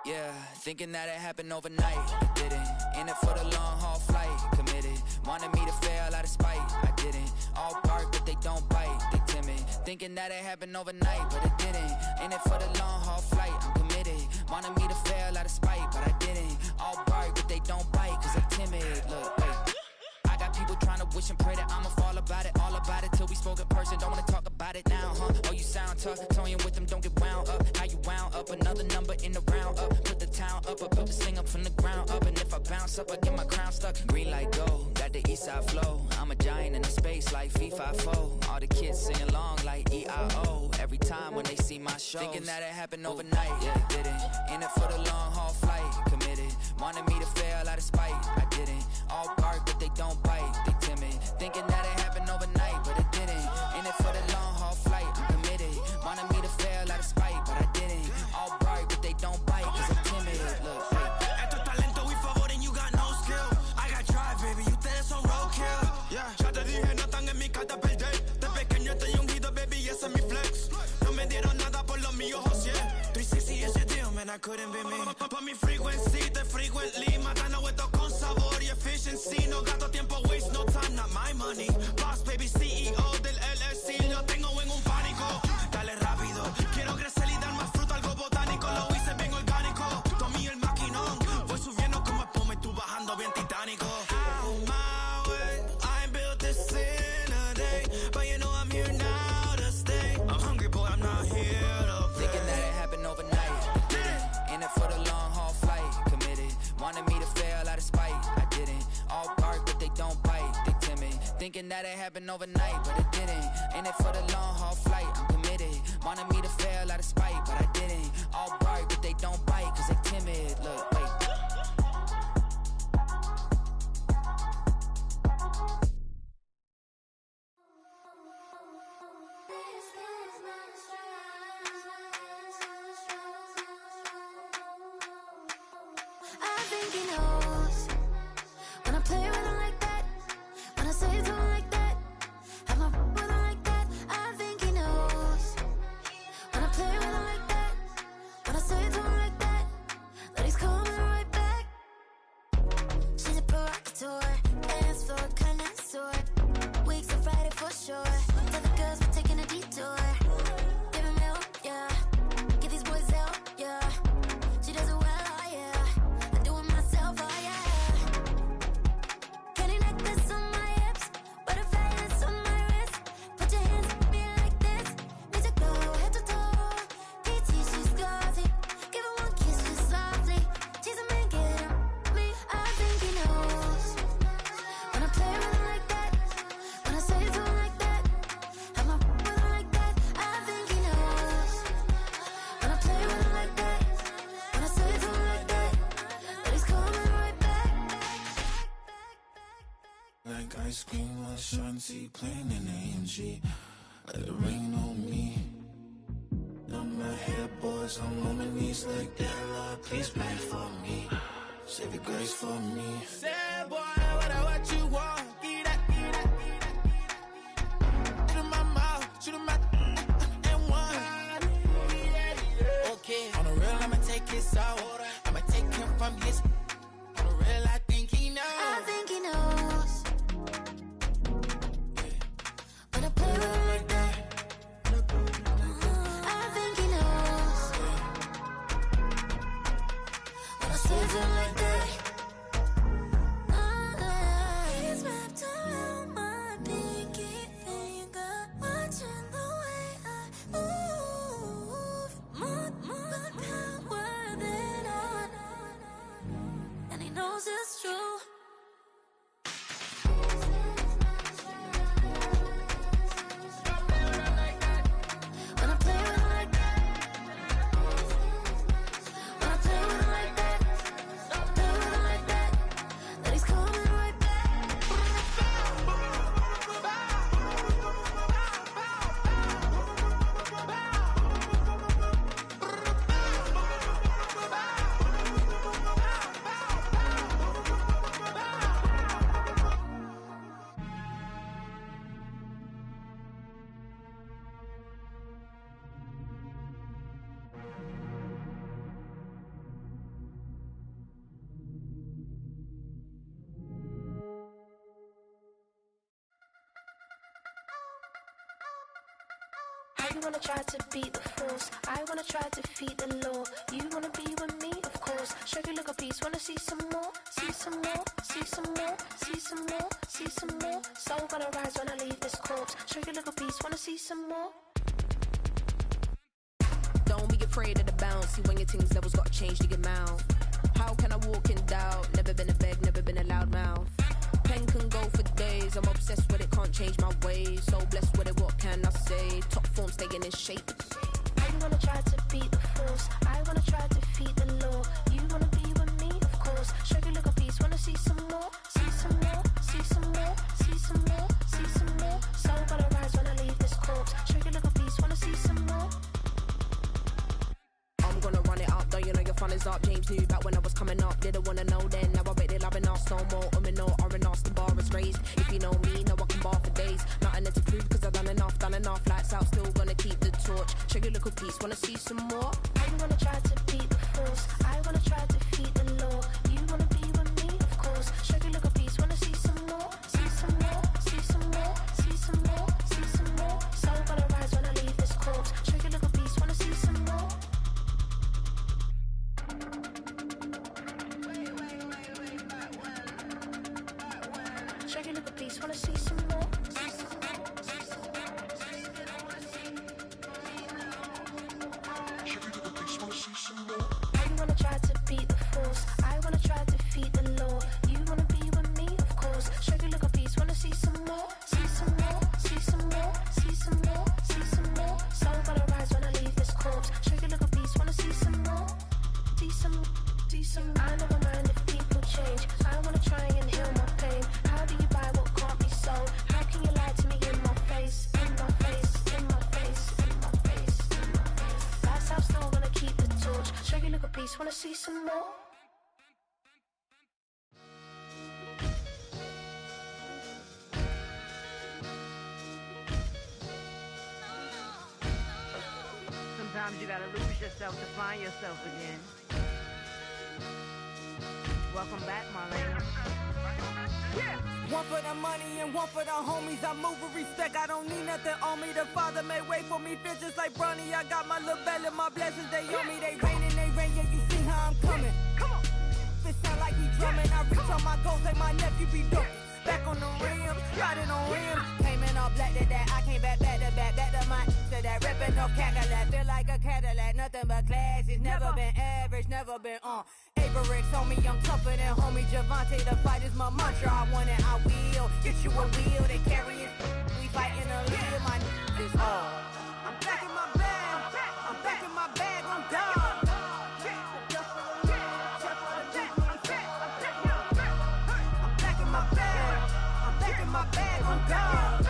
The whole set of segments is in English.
Yeah, thinking that it happened overnight, it didn't. In it for the long haul flight, committed. Wanted me to fail out of spite, I didn't. All bark but they don't bite, they timid. Thinking that it happened overnight, but it didn't. In it for the long haul flight, I'm committed. Wanted me to fail out of spite, but I didn't. All bark but they don't bite, cause I'm timid. Look, wait. I got people trying to wish and pray that I'ma fall about it, all about it till we spoke in person. Don't wanna talk about it now, huh? Oh, you sound tough, toying with them, don't get wound up. How you wound up? Another number in the round up. Put the town up, I built this thing up from the ground up. And if I bounce up, I get my crown stuck. Green light go, got the east side flow. I'm a giant in the space like FIFA4. All the kids sing along like EIO. Every time when they see my show, thinking that it happened overnight, yeah, it didn't. In it for the long haul flight, committed. Wanted me to fail out of spite, I didn't. All bark but they don't bite, they timid. Thinking that it happened overnight, but it didn't. In it for the long haul flight, I'm committed. Wanted me to fail out of spite, but I didn't. All bark but they don't bite, cause I'm timid. Look, esto es talento y favor and you got no skill. I got drive, baby, ustedes son roadkill. Yeah, ya te dije, no están en mi carta perder. De pequeño estoy ungido, baby, ese es mi flex. No me dieron nada por lo mío, José. 360 is your deal, man, I couldn't be me. Pa' mi frequency, te frequently. Matando esto con sabor y efficiency. No gasto tiempo, waste no time, not my money. Boss, baby, CEO del LLC. Lo tengo en un pánico. Dale rápido, quiero crecer y dar más fruto, algo botánico. Lo hice bien orgánico. Tomé el maquinón. Voy subiendo como espuma y tú bajando bien titánico. Out my way, I ain't built this in a day. But you know I'm here now to stay. I'm hungry, boy, I'm not here to play. Thinking that it happened overnight, didn't. In it for the long haul flight, committed. Wanted me to fail out of spite, I didn't. All bark but they don't bite, they timid. Thinking that it happened overnight, but it didn't. In it for the long haul flight, I'm committed. Wanted me to fail out of spite, but I didn't. All bark but they don't bite, cause they timid. Look, wait. I think he knows when I play with him like that, when I say it to him like that, have my with him like that. I think he knows when I play with him like that, when I say it to him like that, that he's coming right back. She's a provocateur, dance floor connoisseur, weeks on Friday for sure. Tell the girls we're taking a detour. Give him milk, yeah. Get these boys out, yeah. She does it well, oh yeah. I do it myself, oh yeah. Candy necklace on my hips, butterflies on my wrist. Put your hands on me like this. Need to go head to toe. PT, she's glossy. Give her one kiss just softly. She's a man, get him me. I think he knows when I play with him like that, when I say it to him like that, have my with him like that. I think he knows when I play with him like that, when I say it to him like that, that he's coming right back. Like ice cream on Shanty, playing in AMG. Let it rain on me. On my head, boys, I'm on my knees like that. Lord, please pray for me. Save your grace for me. Say, boy, what you want? Get that, get that, get that. Shoot in my mouth, shoot in my and one. Okay, on the real, I'ma take his out. I'ma take him from his. On the real, I think he knows. I think he knows when I play with him like that. I think he knows when I say it to him like that. You wanna try to beat the force, I wanna try to defeat the law. You wanna be with me, of course. Show you look a piece, wanna see some more, see some more, see some more, see some more, see some more. Soul gonna rise when I leave this corpse. Show you look a piece, wanna see some more. Don't be afraid of the bounce. See when your things levels gotta change to get mouth. How can I walk in doubt? Never been a beg, never been a loud mouth. Pen can go for days. I'm obsessed with it, can't change my ways. So blessed with it, what can I say? Top form staying in shape. You wanna try to beat the force, I wanna try to defeat the law. You wanna be with me, of course. Show you look a piece, wanna see some more, see some more, see some more, see some more, see some more. Soul gonna rise when I leave this corpse. Show you look a piece, wanna see some more. I'm gonna run it up, though you know your fun is up. James knew back when I was coming up, didn't wanna know then. Now I bet they're loving us no more. No R&R's, the bar is raised. If you know me, now I can bar for days. Nothing to prove, cause I've done enough. Lights out, still gonna keep the torch. Show you little piece, wanna see some more? You wanna try to beat the force, I wanna try to defeat the law. You wanna be with me, of course. Show you look a piece, wanna see some more, see some more, see some more, see some more, see some more. Soul gonna rise when I leave this corpse. Show you look a piece, wanna see some more. Show you look a piece, wanna see some more. You wanna try to beat the force, I wanna try to defeat the law. You wanna be with me, of course. Show you look a piece, wanna see some more, see some more, see some more, see some more, see some more. Soul gonna rise when I leave this corpse. Show you look a piece, wanna see some more, see some, see some. I never mind if people change. I wanna try and heal my pain. How do you buy what can't be sold? How can you lie to me in my face, in my face, in my face, in my face, in my face? That's how still gonna keep the torch. Show you look a piece, wanna see some more? Sometimes you gotta lose yourself to find yourself again. Welcome back, Marlena. Yeah. One for the money and one for the homies. I move with respect, I don't need nothing on me. The Father may wait for me, feel just like Bronny. I got my little belly, my blessings, they on me. They rain and they rain, yeah, you see how I'm coming. Come on. It sound like he drumming. I reach on my goals like my nephew be dope. Back on the rim, riding on rim. Came in all black to that, I came back to my to that ripping no Cadillac. Feel like a Cadillac, nothing but class. It's never been average, never been on. Averix on me, I'm tougher than homie Javante. The fight is my mantra, I want it, I will. Get you a wheel, they carry it. We fighting a little, my is all. I'm back in my bag, I'm back in my bag, I'm done. My bag on God.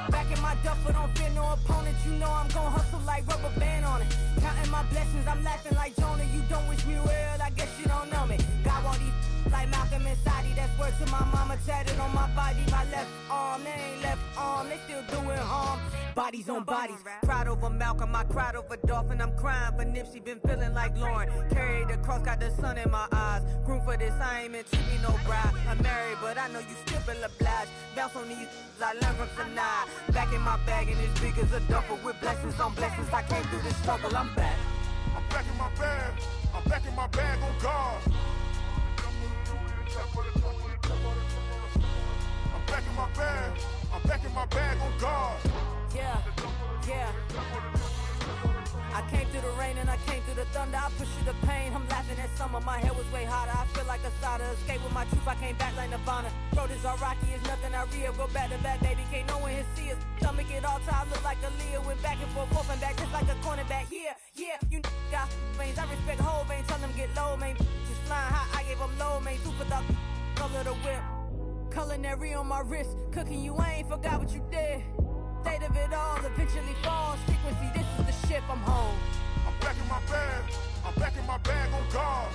Back in my duffel, don't fear no opponent. You know I'm gon' hustle like rubber band on it. Counting my blessings, I'm laughing like Jonah. You don't wish me well, I guess you don't know me. Got all these like Malcolm and Sadie. That's word to my mama, tatted on my body. My left arm, they ain't left arm, they still doing harm. Bodies on bodies, cried over Malcolm, I cried over Dolphin. I'm crying for Nipsey, been feeling like Lauren. Carried the cross, got the sun in my eyes. Groom for this, I ain't meant to be no bride. I'm married, but I know you still feel obliged. Bounce on these, I learned from tonight. Back in my bag, and it's big as a duffel. With blessings on blessings, I came through this struggle, I'm back. I'm back in my bag, I'm back in my bag on God. I'm back in my bag, I'm back in my bag on God. Yeah, yeah. I came through the rain and I came through the thunder. I pushed through the pain, I'm laughing at summer. My head was way hotter, I feel like a cider. Escape with my truth, I came back like Nirvana. Road is all rocky, it's nothing I real. Go back to back, baby, can't no one here see us. Stomach it all time, look like a Leah. Went back and forth and back, just like a cornerback. Yeah, yeah, you got veins, I respect whole veins. Tell them get low, man. Just flying high, I gave them low, man. Super the color the whip. Culinary on my wrist, cooking you, I ain't forgot what you did. State of it all, eventually falls. Frequency, this is the ship, I'm home. I'm back in my bag, I'm back in my bag on God.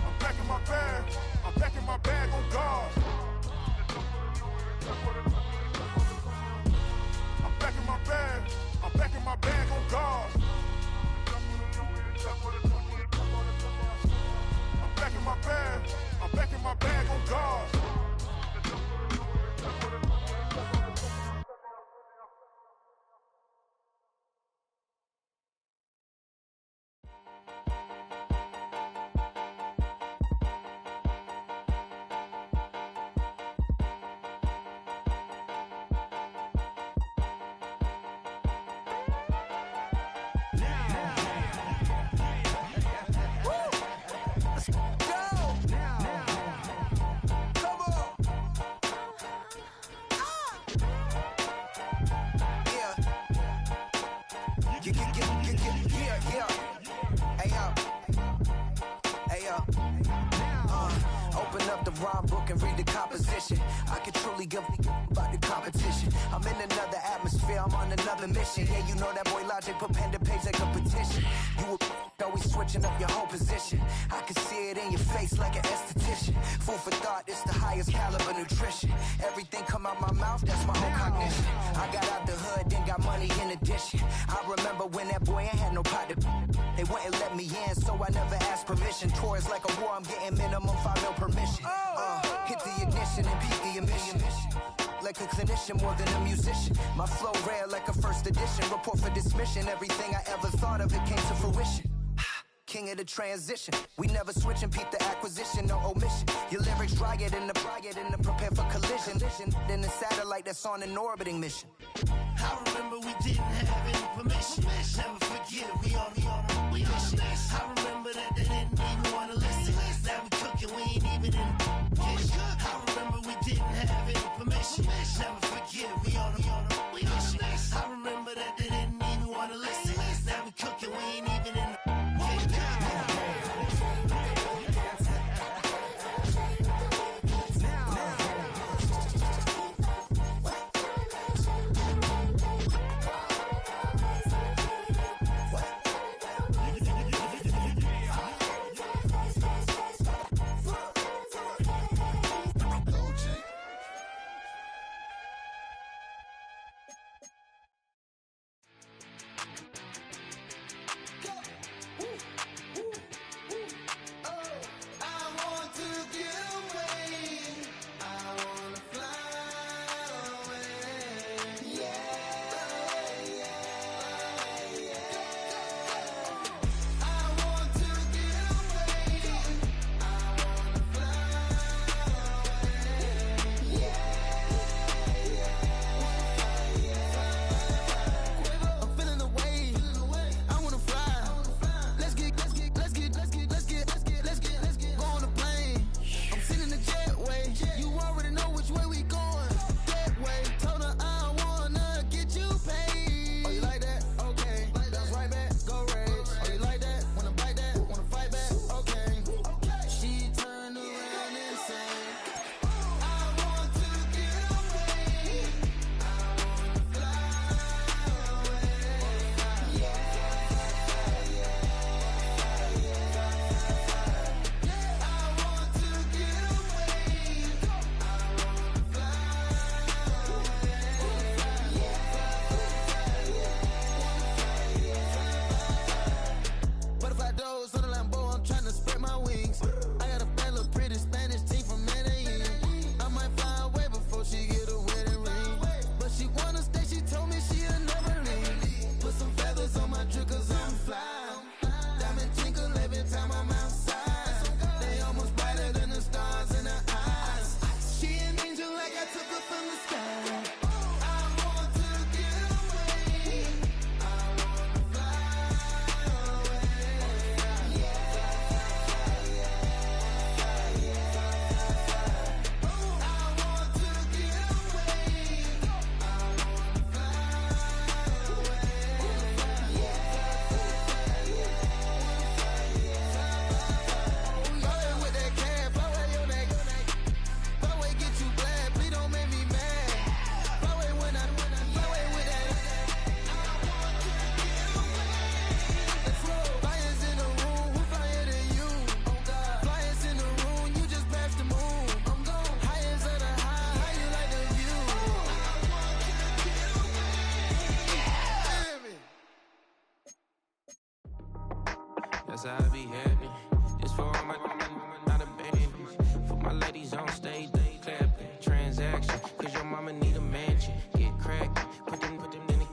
I'm back in my bag, I'm back in my bag on God. I'm back in my bag, I'm back in my bag on God. I'm back in my bag, I'm back in my bag on mission. Yeah, you know that boy Logic put pen to page like a petition. You were always switching up your whole position. I can see it in your face like an esthetician. Food for thought, it's the highest caliber nutrition. Everything come out my mouth, that's my own cognition. I got out the hood, then got money in addition. I remember when that boy ain't had no pot to. They wouldn't let me in, so I never asked permission. Tours like a war, I'm getting minimum 5 mil permission. Hit the ignition and beat the emission. Like a clinician more than a musician. My flow rare like a first edition. Report for dismission. Everything I ever thought of, it came to fruition. King of the transition. We never switch and peep the acquisition, no omission. Your lyrics dry it in the prepare for collision. Then the satellite that's on an orbiting mission. I remember we didn't have any permission. Never forget it, we on a mission. I remember that they didn't even want to listen. Now we cooking, we ain't even in the kitchen. I remember we didn't have any permission. Never forget it, we on a mission. I remember that they didn't even want to listen. Now we cooking, we ain't even in the kitchen. That's how I be happening. This for all my not abandoned. For my ladies on stage, they clapping. Transaction, cause your mama need a mansion. Get crackin', put them in the.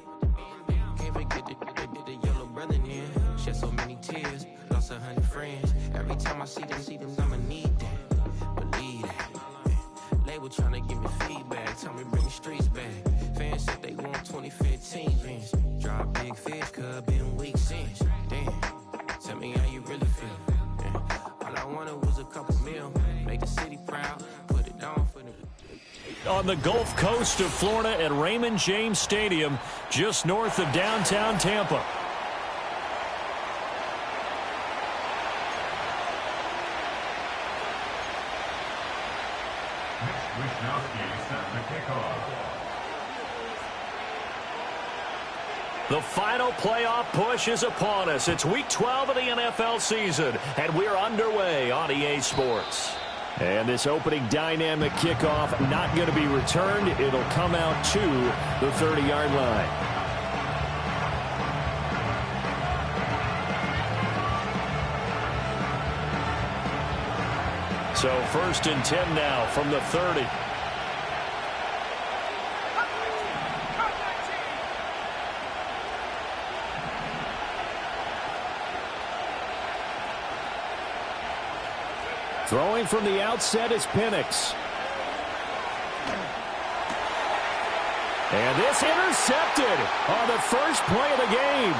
Can't forget the yellow brother in. Shed so many tears, lost 100 friends. Every time I see them, I'ma need that. Believe that. Label tryna give me feedback, tell me bring the streets back. Fans said they want 2015 Vince. Drop big fish, cuz been weak since. Damn. Tell me how you really feel. Yeah. All I wanted was a couple mil. Make the city proud. Put it on for the... On the Gulf Coast of Florida at Raymond James Stadium, just north of downtown Tampa. Mitch Wisnowski set the kickoff. The final playoff push is upon us. It's Week 12 of the NFL season, and we're underway on EA Sports. And this opening dynamic kickoff not going to be returned. It'll come out to the 30-yard line. So 1st and 10 now from the 30. Throwing from the outset is Penix. And this intercepted on the first play of the game.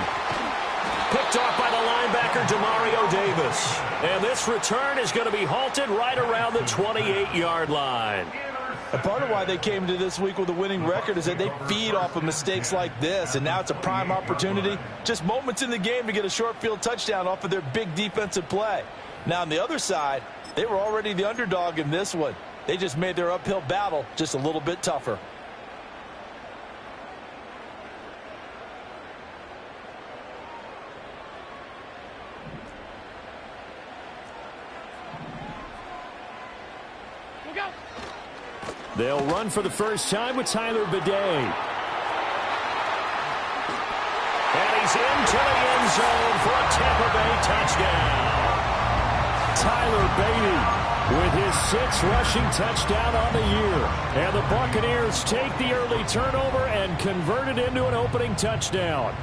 Picked off by the linebacker, Demario Davis. And this return is going to be halted right around the 28-yard line. And part of why they came to this week with a winning record is that they feed off of mistakes like this. And now it's a prime opportunity. Just moments in the game to get a short field touchdown off of their big defensive play. Now on the other side, they were already the underdog in this one. They just made their uphill battle just a little bit tougher. They'll run for the first time with Tyler Bidet. And he's into the end zone for a Tampa Bay touchdown. Tyler Beatty with his 6th rushing touchdown on the year. And the Buccaneers take the early turnover and convert it into an opening touchdown.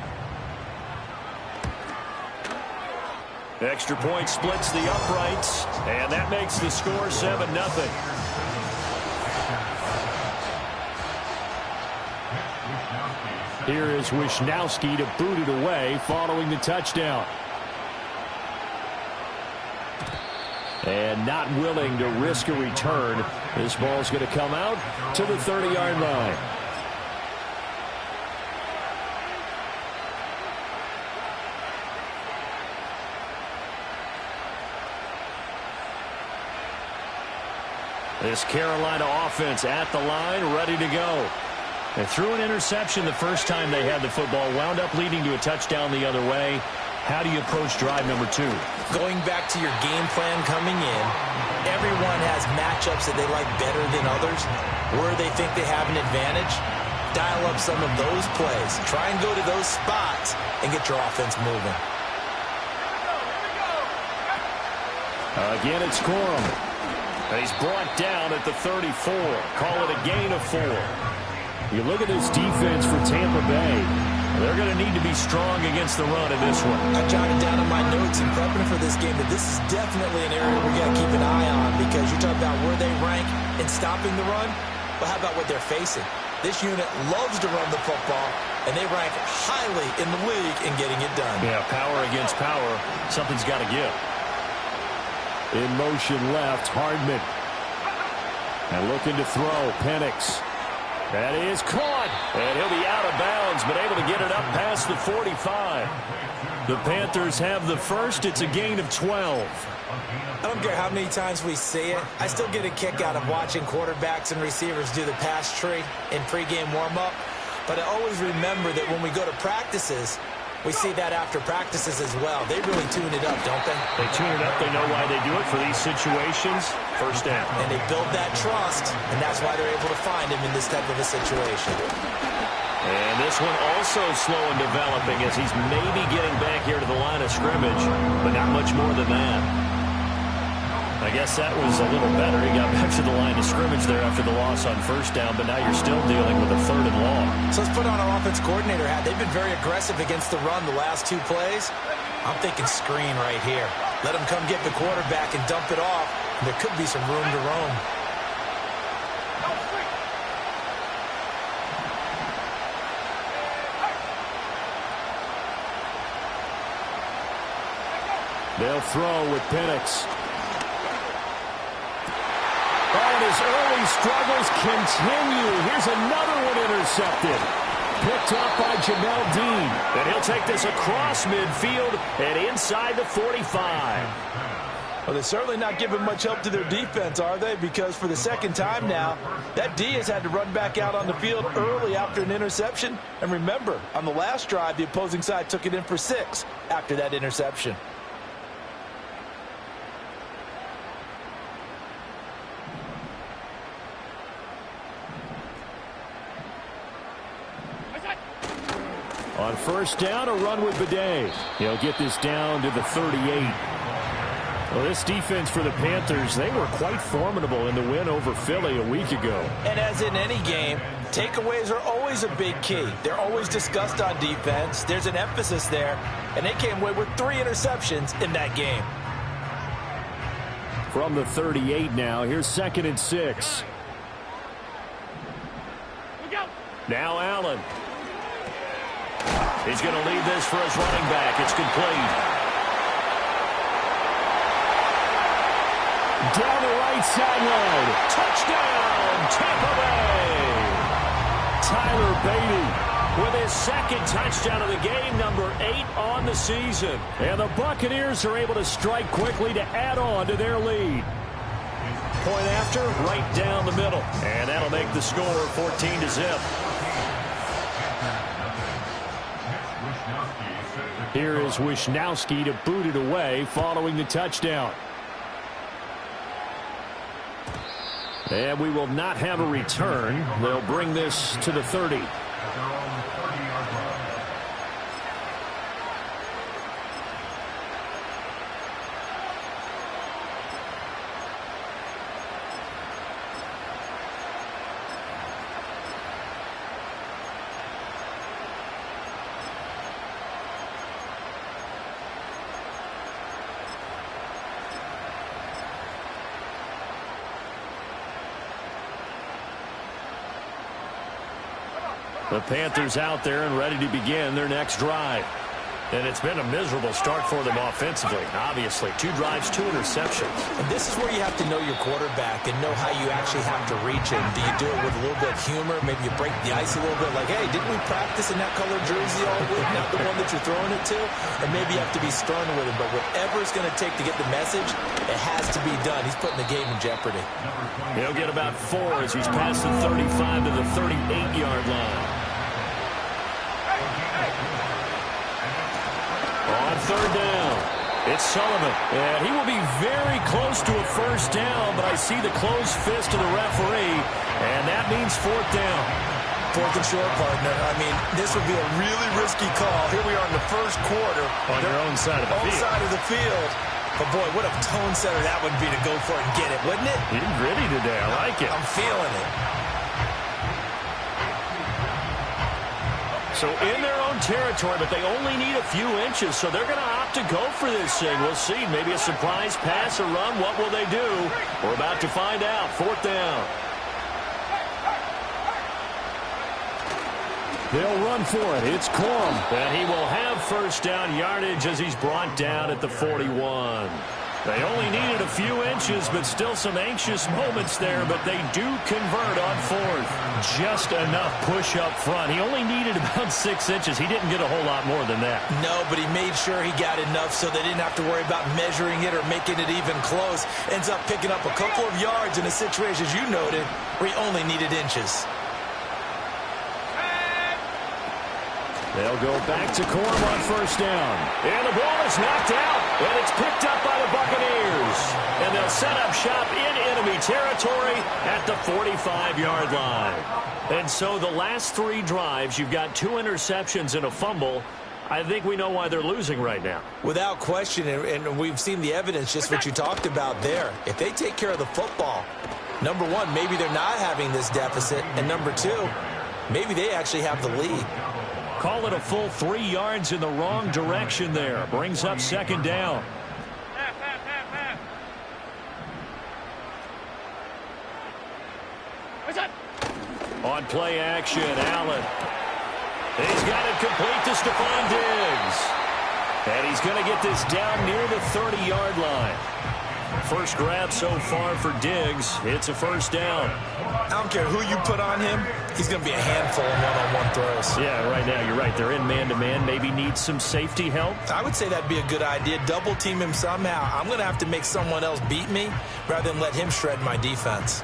Extra point splits the uprights, and that makes the score 7-0. Here is Wisnowski to boot it away following the touchdown. And not willing to risk a return. This ball's going to come out to the 30-yard line. This Carolina offense at the line, ready to go. They threw an interception the first time they had the football, wound up leading to a touchdown the other way. How do you approach drive number 2? Going back to your game plan coming in, everyone has matchups that they like better than others, where they think they have an advantage. Dial up some of those plays. Try and go to those spots and get your offense moving. Again, it's Corum. And he's brought down at the 34. Call it a gain of 4. You look at this defense for Tampa Bay. They're going to need to be strong against the run in this one. I jotted down in my notes in prepping for this game that this is definitely an area we got to keep an eye on, because you talk about where they rank in stopping the run. But how about what they're facing? This unit loves to run the football, and they rank highly in the league in getting it done. Yeah, power against power. Something's got to give. In motion left, Hardman. And looking to throw, Penix. That is caught, and he'll be out of bounds, but able to get it up past the 45. The Panthers have the first. It's a gain of 12. I don't care how many times we see it. I still get a kick out of watching quarterbacks and receivers do the pass tree in pregame warm-up. But I always remember that when we go to practices, we see that after practices as well. They really tune it up, don't they? They tune it up. They know why they do it for these situations. First down. And they build that trust, and that's why they're able to find him in this type of a situation. And this one also slow in developing as he's maybe getting back here to the line of scrimmage, but not much more than that. I guess that was a little better. He got back to the line of scrimmage there after the loss on first down, but now you're still dealing with a 3rd and long. So let's put on our offense coordinator hat. They've been very aggressive against the run the last 2 plays. I'm thinking screen right here. Let them come get the quarterback and dump it off. There could be some room to roam. They'll throw with Penix. And his early struggles continue. Here's another one intercepted. Picked off by Jamel Dean. And he'll take this across midfield and inside the 45. Well, they're certainly not giving much help to their defense, are they? Because for the second time now, that D has had to run back out on the field early after an interception. And remember, on the last drive, the opposing side took it in for 6 after that interception. On first down, a run with Bidet. He'll get this down to the 38. Well, this defense for the Panthers, they were quite formidable in the win over Philly a week ago. And as in any game, takeaways are always a big key. They're always discussed on defense. There's an emphasis there, and they came away with 3 interceptions in that game. From the 38 now, here's 2nd and 6. Now Allen. He's going to lead this for his running back. It's complete. Down the right sideline. Touchdown, Tampa Bay. Tyler Beatty with his 2nd touchdown of the game, number 8 on the season. And the Buccaneers are able to strike quickly to add on to their lead. Point after, right down the middle. And that'll make the score 14-0. Here is Wisnowski to boot it away following the touchdown. And we will not have a return. They'll bring this to the 30. The Panthers out there and ready to begin their next drive. And it's been a miserable start for them offensively. Obviously, 2 drives, 2 interceptions. And this is where you have to know your quarterback and know how you actually have to reach him. Do you do it with a little bit of humor? Maybe you break the ice a little bit like, hey, didn't we practice in that color jersey all week? Not the one that you're throwing it to? Or maybe you have to be stern with him. But whatever it's going to take to get the message, it has to be done. He's putting the game in jeopardy. He'll get about 4 as he's past the 35 to the 38-yard line. On 3rd down, it's Sullivan. And he will be very close to a first down, but I see the closed fist of the referee, and that means 4th down. 4th and short, partner. I mean, this would be a really risky call. Here we are in the first quarter. On your own side of the field. Side of the field. But, boy, what a tone setter that would be to go for it and get it, wouldn't it? He's gritty today. I like it. I'm feeling it. So in their own territory, but they only need a few inches, so they're going to opt to go for this thing. We'll see. Maybe a surprise pass or run. What will they do? We're about to find out. 4th down. They'll run for it. It's Corum. And he will have first down yardage as he's brought down at the 41. They only needed a few inches, but still some anxious moments there, but they do convert on 4th. Just enough push up front. He only needed about 6 inches. He didn't get a whole lot more than that. No, but he made sure he got enough so they didn't have to worry about measuring it or making it even close. Ends up picking up a couple of yards in a situation, as you noted, where he only needed inches. They'll go back to Corum on first down. And the ball is knocked out. And it's picked up by the Buccaneers. And they'll set up shop in enemy territory at the 45-yard line. And so the last 3 drives, you've got 2 interceptions and a fumble. I think we know why they're losing right now. Without question, and we've seen the evidence, just what you talked about there. If they take care of the football, number 1, maybe they're not having this deficit. And number 2, maybe they actually have the lead. Call it a full 3 yards in the wrong direction there. Brings up 2nd down. On play action, Allen. He's got it complete to Stephon Diggs. And he's going to get this down near the 30-yard line. First grab so far for Diggs. It's a first down. I don't care who you put on him. He's going to be a handful in one-on-one throws. Yeah, right now you're right. They're in man-to-man. Maybe need some safety help. I would say that'd be a good idea. Double team him somehow. I'm going to have to make someone else beat me rather than let him shred my defense.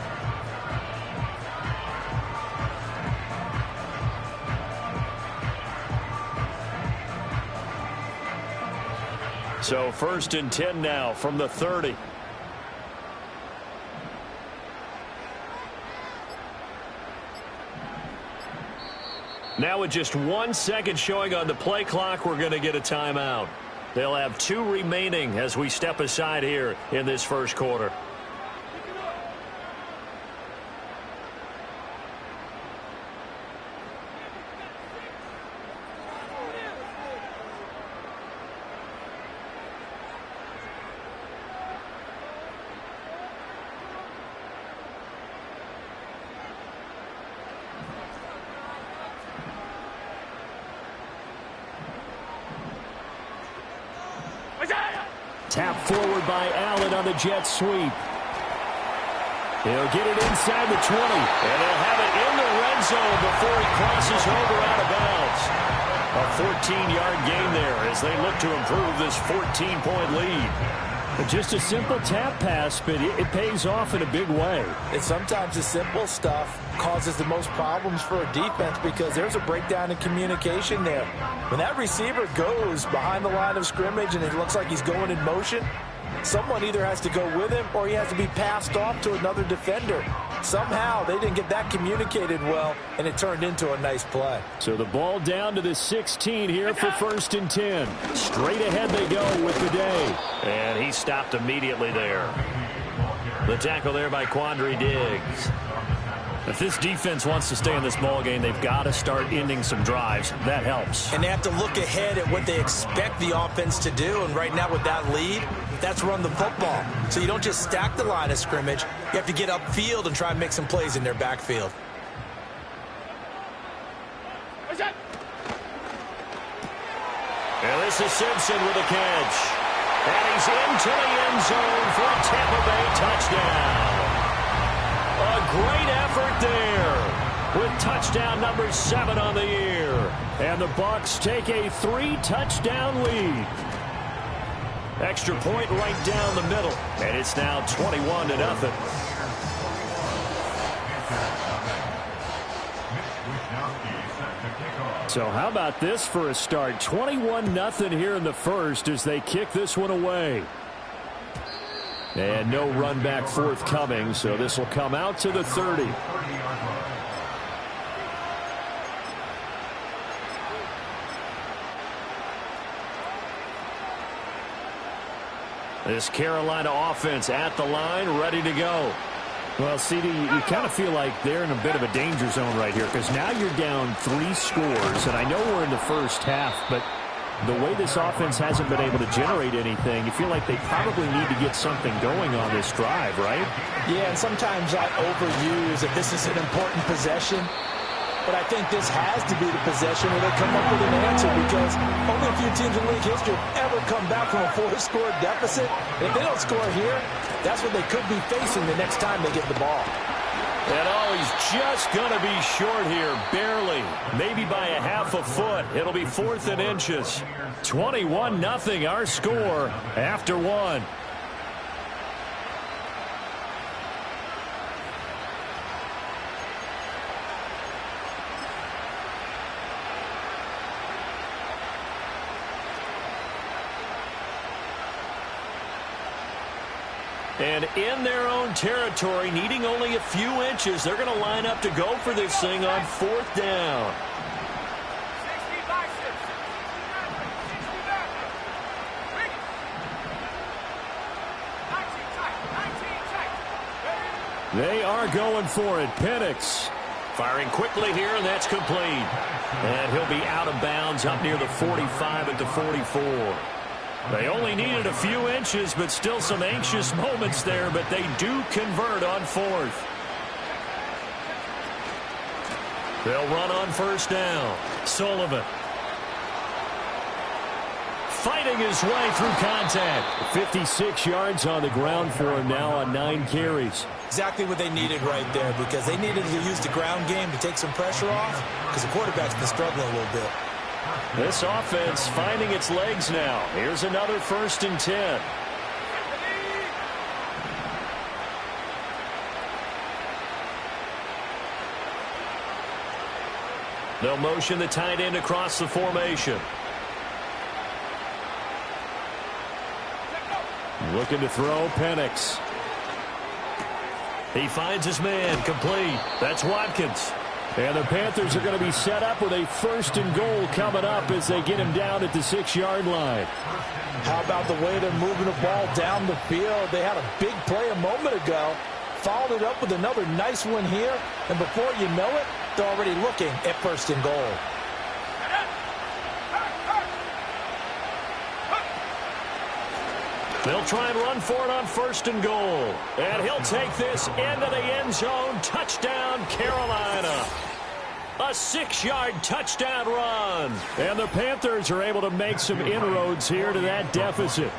So 1st and 10 now from the 30. Now with just 1 second showing on the play clock, we're going to get a timeout. They'll have 2 remaining as we step aside here in this first quarter. Tap forward by Allen on the jet sweep. He'll get it inside the 20. And he'll have it in the red zone before he crosses over out of bounds. A 14-yard gain there as they look to improve this 14-point lead. Just a simple tap pass, but it pays off in a big way. And sometimes the simple stuff causes the most problems for a defense because there's a breakdown in communication there. When that receiver goes behind the line of scrimmage and it looks like he's going in motion, someone either has to go with him or he has to be passed off to another defender. Somehow they didn't get that communicated well, and it turned into a nice play. So the ball down to the 16 here for 1st and 10. Straight ahead they go with the day. And he stopped immediately there. The tackle there by Quandre Diggs. If this defense wants to stay in this ball game, they've got to start ending some drives. That helps. And they have to look ahead at what they expect the offense to do. And right now with that lead, that's run the football. So you don't just stack the line of scrimmage. You have to get upfield and try and make some plays in their backfield. And this is Simpson with a catch. And he's into the end zone for a Tampa Bay touchdown. A great effort there with touchdown number 7 on the year. And the Bucs take a 3-touchdown lead. Extra point right down the middle. And it's now 21-0. So how about this for a start? 21-0 here in the first as they kick this one away. And no run back forthcoming, so this will come out to the 30. This Carolina offense at the line, ready to go. Well, CD, you kind of feel like they're in a bit of a danger zone right here because now you're down 3 scores, and I know we're in the first half, but the way this offense hasn't been able to generate anything, you feel like they probably need to get something going on this drive, right? Yeah, and sometimes I overuse if this is an important possession. But I think this has to be the possession where they come up with an answer because only a few teams in league history have ever come back from a 4-score deficit. And if they don't score here, that's what they could be facing the next time they get the ball. And he's just going to be short here, barely, maybe by a half a foot. It'll be 4th and inches. 21-0 our score after 1. And in their own territory, needing only a few inches, they're going to line up to go for this thing on 4th down. They are going for it. Penix firing quickly here, and that's complete. And he'll be out of bounds up near the 45 at the 44. They only needed a few inches, but still some anxious moments there, but they do convert on 4th. They'll run on 1st down. Sullivan fighting his way through contact. 56 yards on the ground for him now on 9 carries. Exactly what they needed right there, because they needed to use the ground game to take some pressure off, because the quarterback's been struggling a little bit. This offense finding its legs now. Here's another 1st and 10. They'll motion the tight end across the formation. Looking to throw, Penix. He finds his man, complete. That's Watkins. And the Panthers are going to be set up with a 1st and goal coming up as they get him down at the 6-yard line. How about the way they're moving the ball down the field? They had a big play a moment ago, followed it up with another nice one here, and before you know it, they're already looking at 1st and goal. They'll try and run for it on 1st and goal. And he'll take this into the end zone. Touchdown, Carolina. A 6-yard touchdown run. And the Panthers are able to make some inroads here to that deficit.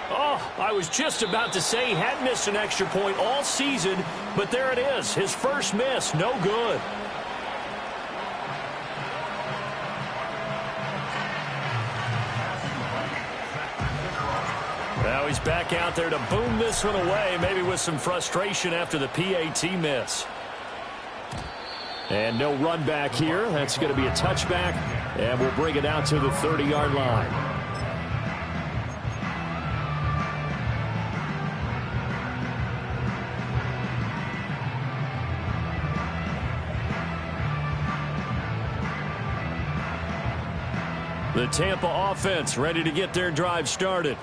Oh, I was just about to say he had missed an extra point all season, but there it is. His first miss, no good. Now he's back out there to boom this one away, maybe with some frustration after the PAT miss. And no run back here. That's going to be a touchback, and we'll bring it out to the 30-yard line. The Tampa offense ready to get their drive started.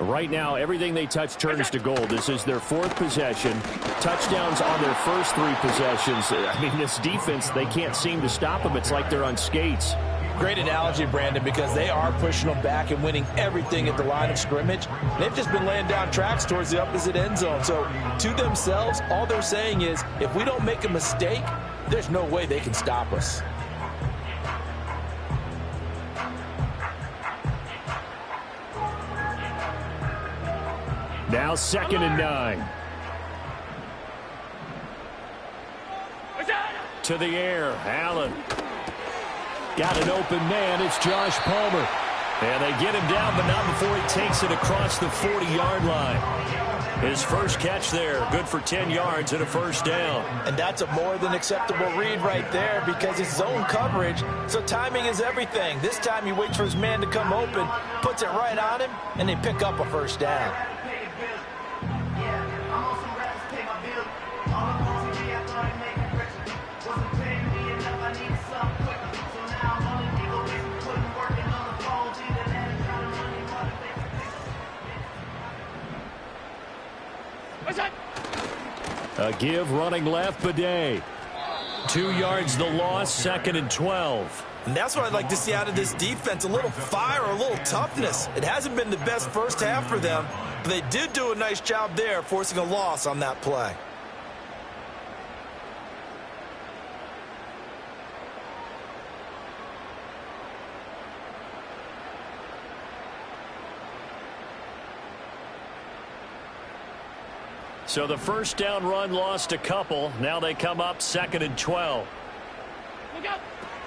Right now, everything they touch turns to gold. This is their 4th possession. Touchdowns on their first 3 possessions. I mean, this defense, they can't seem to stop them. It's like they're on skates. Great analogy, Brandon, because they are pushing them back and winning everything at the line of scrimmage. They've just been laying down tracks towards the opposite end zone. So, to themselves, all they're saying is, if we don't make a mistake, there's no way they can stop us. Now 2nd and 9. To the air, Allen. Got an open man, it's Josh Palmer. And they get him down, but not before he takes it across the 40-yard line. His first catch there, good for 10 yards and a 1st down. And that's a more than acceptable read right there, because it's zone coverage, so timing is everything. This time he waits for his man to come open, puts it right on him, and they pick up a 1st down. A give running left, Bidet. 2 yards the loss, 2nd and 12. And that's what I'd like to see out of this defense, a little fire, a little toughness. It hasn't been the best first half for them, but they did do a nice job there, forcing a loss on that play. So the 1st down run lost a couple. Now they come up 2nd and 12.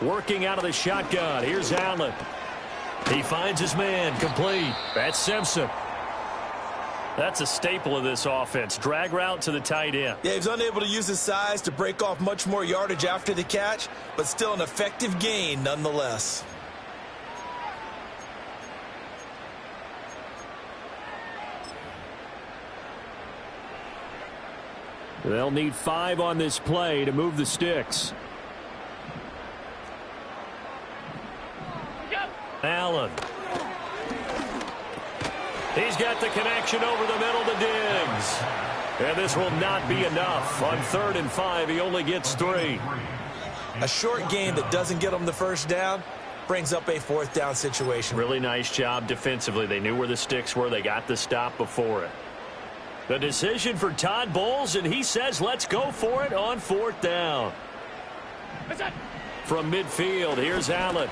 Working out of the shotgun. Here's Allen. He finds his man, complete. That's Simpson. That's a staple of this offense. Drag route to the tight end. Yeah, he's unable to use his size to break off much more yardage after the catch, but still an effective gain nonetheless. They'll need 5 on this play to move the sticks. Allen. He's got the connection over the middle to Diggs. And this will not be enough. On 3rd and 5, he only gets 3. A short gain that doesn't get him the 1st down brings up a 4th down situation. Really nice job defensively. They knew where the sticks were. They got the stop before it. The decision for Todd Bowles, and he says let's go for it on 4th down. from midfield. Here's Allen.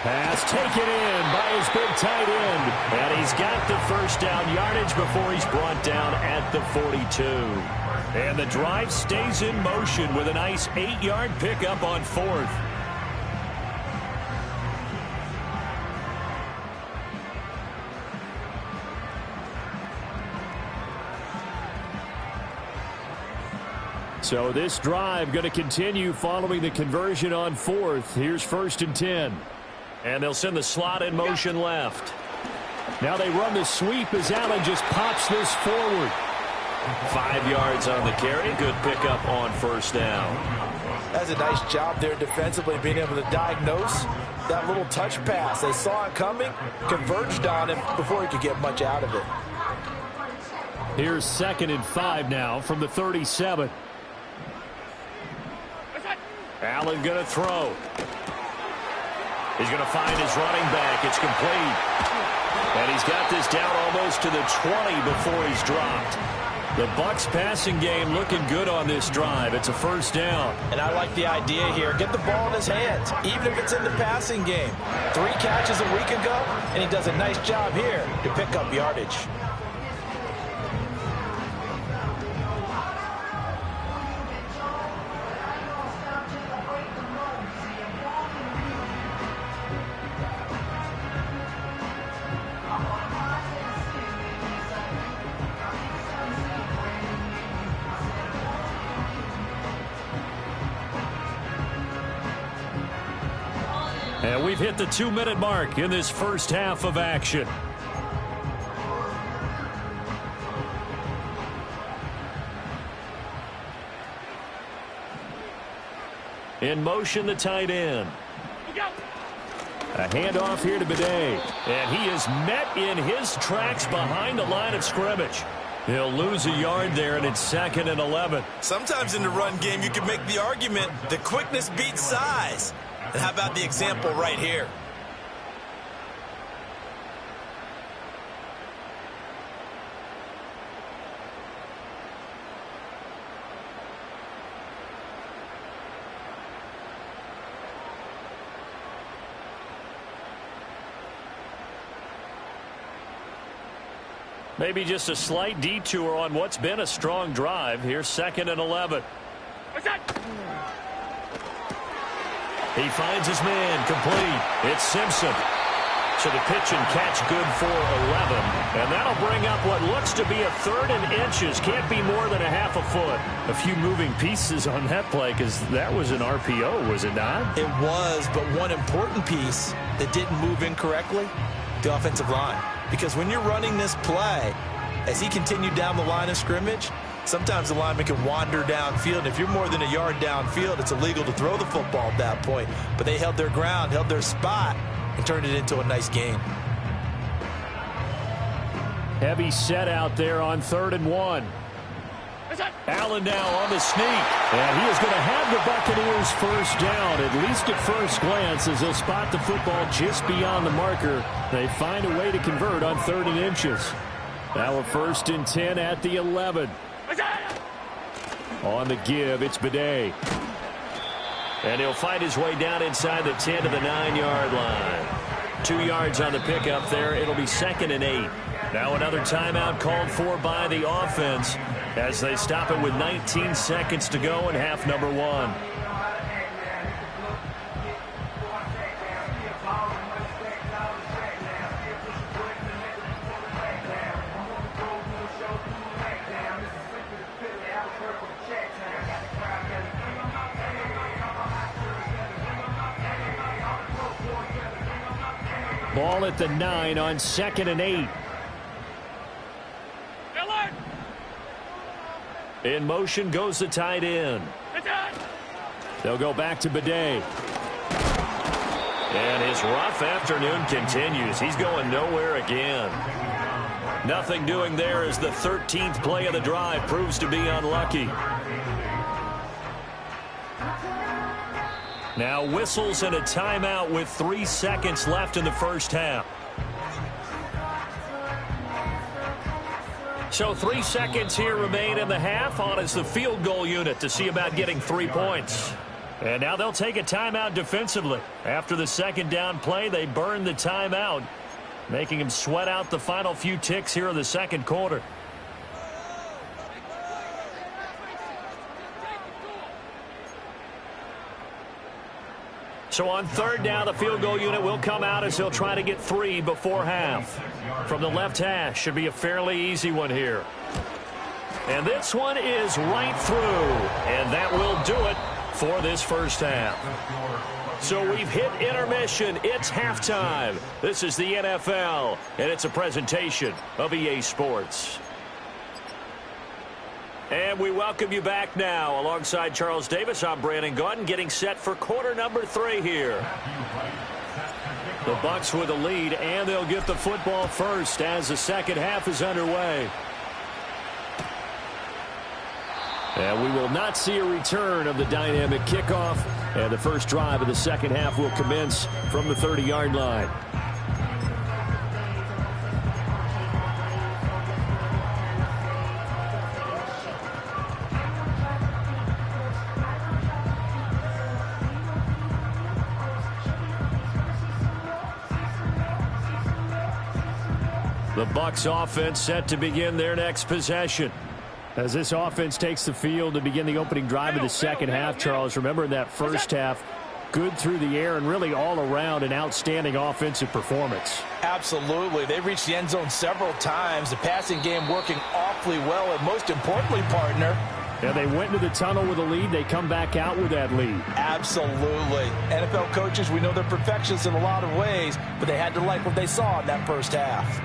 Pass taken in by his big tight end. And he's got the first down yardage before he's brought down at the 42. And the drive stays in motion with a nice 8-yard pickup on 4th. So this drive going to continue following the conversion on 4th. Here's 1st and 10. And they'll send the slot in motion left. Now they run the sweep as Allen just pops this forward. 5 yards on the carry. Good pickup on 1st down. That's a nice job there defensively, being able to diagnose that little touch pass. They saw it coming, converged on him before he could get much out of it. Here's 2nd and 5 now from the 37. Allen going to throw. He's going to find his running back. It's complete. And he's got this down almost to the 20 before he's dropped. The Bucs passing game looking good on this drive. It's a 1st down. And I like the idea here. Get the ball in his hands, even if it's in the passing game. 3 catches a week ago, and he does a nice job here to pick up yardage. And we've hit the 2-minute mark in this first half of action. In motion, the tight end. A handoff here to Bidet. And he is met in his tracks behind the line of scrimmage. He'll lose a yard there, and it's 2nd and 11. Sometimes in the run game, you can make the argument that quickness beats size. And how about the example right here? Maybe just a slight detour on what's been a strong drive. Here's 2nd and 11. He finds his man complete. It's Simpson. So the pitch and catch good for 11. And that'll bring up what looks to be a 3rd and inches. Can't be more than a half a foot. A few moving pieces on that play because that was an RPO, was it not? It was, but one important piece that didn't move incorrectly, the offensive line. Because when you're running this play, as he continued down the line of scrimmage, sometimes the lineman can wander downfield. And if you're more than a yard downfield, it's illegal to throw the football at that point. But they held their ground, held their spot, and turned it into a nice gain. Heavy set out there on 3rd and 1. Allen now on the sneak. And he is going to have the Buccaneers first down, at least at first glance, as they'll spot the football just beyond the marker. They find a way to convert on 3rd and inches. Now a 1st and 10 at the 11. On the give, it's Bidet. And he'll fight his way down inside the 10 to the 9-yard line. 2 yards on the pickup there. It'll be 2nd and 8. Now another timeout called for by the offense as they stop it with 19 seconds to go in half number 1. Ball at the 9 on 2nd and 8. In motion goes the tight end. They'll go back to Bidet. And his rough afternoon continues. He's going nowhere again. Nothing doing there as the 13th play of the drive proves to be unlucky. Now whistles and a timeout with 3 seconds left in the first half. So 3 seconds here remain in the half. On is the field goal unit to see about getting 3 points. And now they'll take a timeout defensively. After the second down play, they burn the timeout, making them sweat out the final few ticks here in the second quarter. So on third down, the field goal unit will come out as they'll try to get 3 before half. From the left hash, should be a fairly easy one here. And this one is right through. And that will do it for this first half. So we've hit intermission. It's halftime. This is the NFL, and it's a presentation of EA Sports. And we welcome you back now. Alongside Charles Davis, I'm Brandon Gaudin, getting set for quarter number 3 here. The Bucs with a lead, and they'll get the football first as the second half is underway. And we will not see a return of the dynamic kickoff, and the first drive of the second half will commence from the 30-yard line. The Bucs offense set to begin their next possession. As this offense takes the field to begin the opening drive of the second half, Charles, remember in that first half, good through the air and really all around an outstanding offensive performance. Absolutely. They reached the end zone several times. The passing game working awfully well, and most importantly, partner, yeah, they went into the tunnel with a lead. They come back out with that lead. Absolutely. NFL coaches, we know they're perfectionists in a lot of ways, but they had to like what they saw in that first half.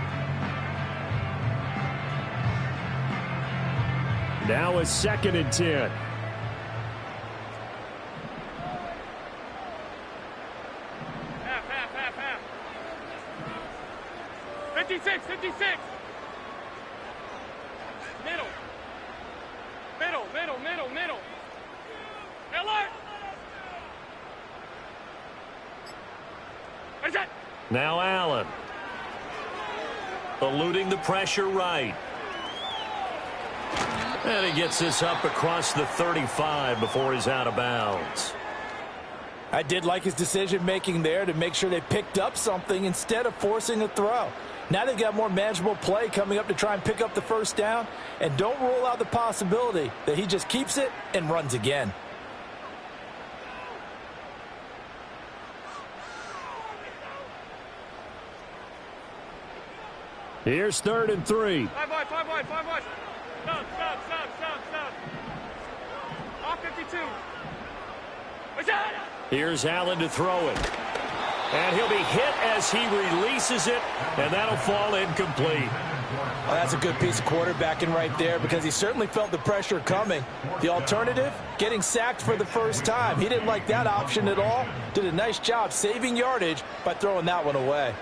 Now a 2nd and 10. Half. 56. Middle. Alert! Now Allen. Eluding the pressure right. And he gets this up across the 35 before he's out of bounds. I did like his decision-making there to make sure they picked up something instead of forcing a throw. Now they've got more manageable play coming up to try and pick up the first down. And don't rule out the possibility that he just keeps it and runs again. Here's 3rd and 3. 5 wide. Stop. Off 52. Here's Allen to throw it. And he'll be hit as he releases it, and that'll fall incomplete. Well, that's a good piece of quarterbacking right there because he certainly felt the pressure coming. The alternative, getting sacked for the first time. He didn't like that option at all. Did a nice job saving yardage by throwing that one away.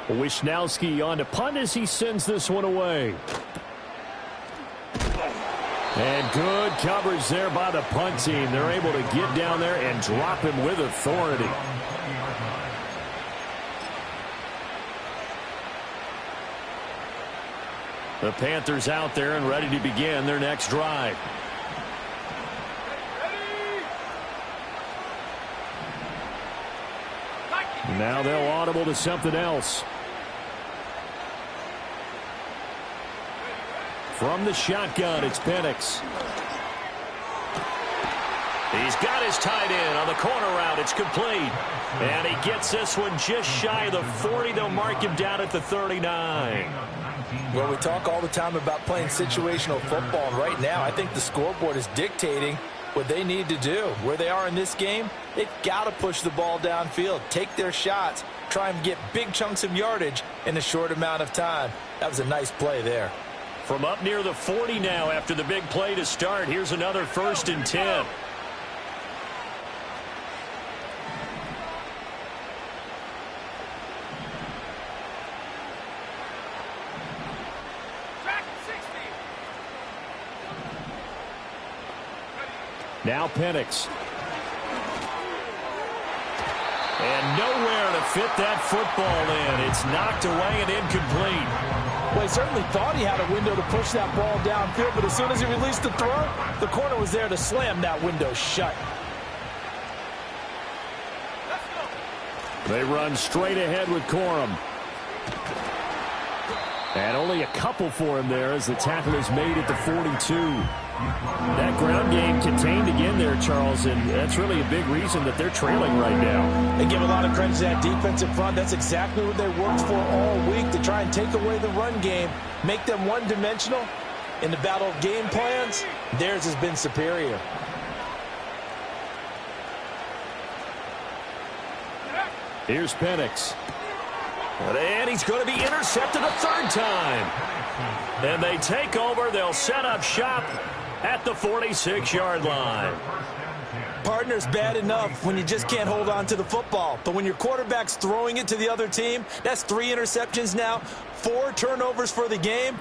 Wisnowski on to punt as he sends this one away. And good coverage there by the punt team. They're able to get down there and drop him with authority. The Panthers out there and ready to begin their next drive. Now they'll audible to something else. From the shotgun, it's Penix. He's got his tight end on the corner route. It's complete. And he gets this one just shy of the 40. They'll mark him down at the 39. Well, we talk all the time about playing situational football. And right now, I think the scoreboard is dictating what they need to do. Where they are in this game, they've got to push the ball downfield, take their shots, try and get big chunks of yardage in a short amount of time. That was a nice play there. From up near the 40 now after the big play to start. Here's another 1st and 10. Now Penix. And nowhere to fit that football in. It's knocked away and incomplete. Well, he certainly thought he had a window to push that ball downfield, but as soon as he released the throw, the corner was there to slam that window shut. They run straight ahead with Corum. And only a couple for him there as the tackle is made at the 42. That ground game contained again there, Charles, and that's really a big reason that they're trailing right now. They give a lot of credit to that defensive front. That's exactly what they worked for all week, to try and take away the run game, make them one-dimensional. In the battle of game plans, theirs has been superior. Here's Penix. And he's going to be intercepted a third time. And they take over. They'll set up shop at the 46-yard line. Partner's bad enough when you just can't hold on to the football. But when your quarterback's throwing it to the other team, that's 3 interceptions now, 4 turnovers for the game.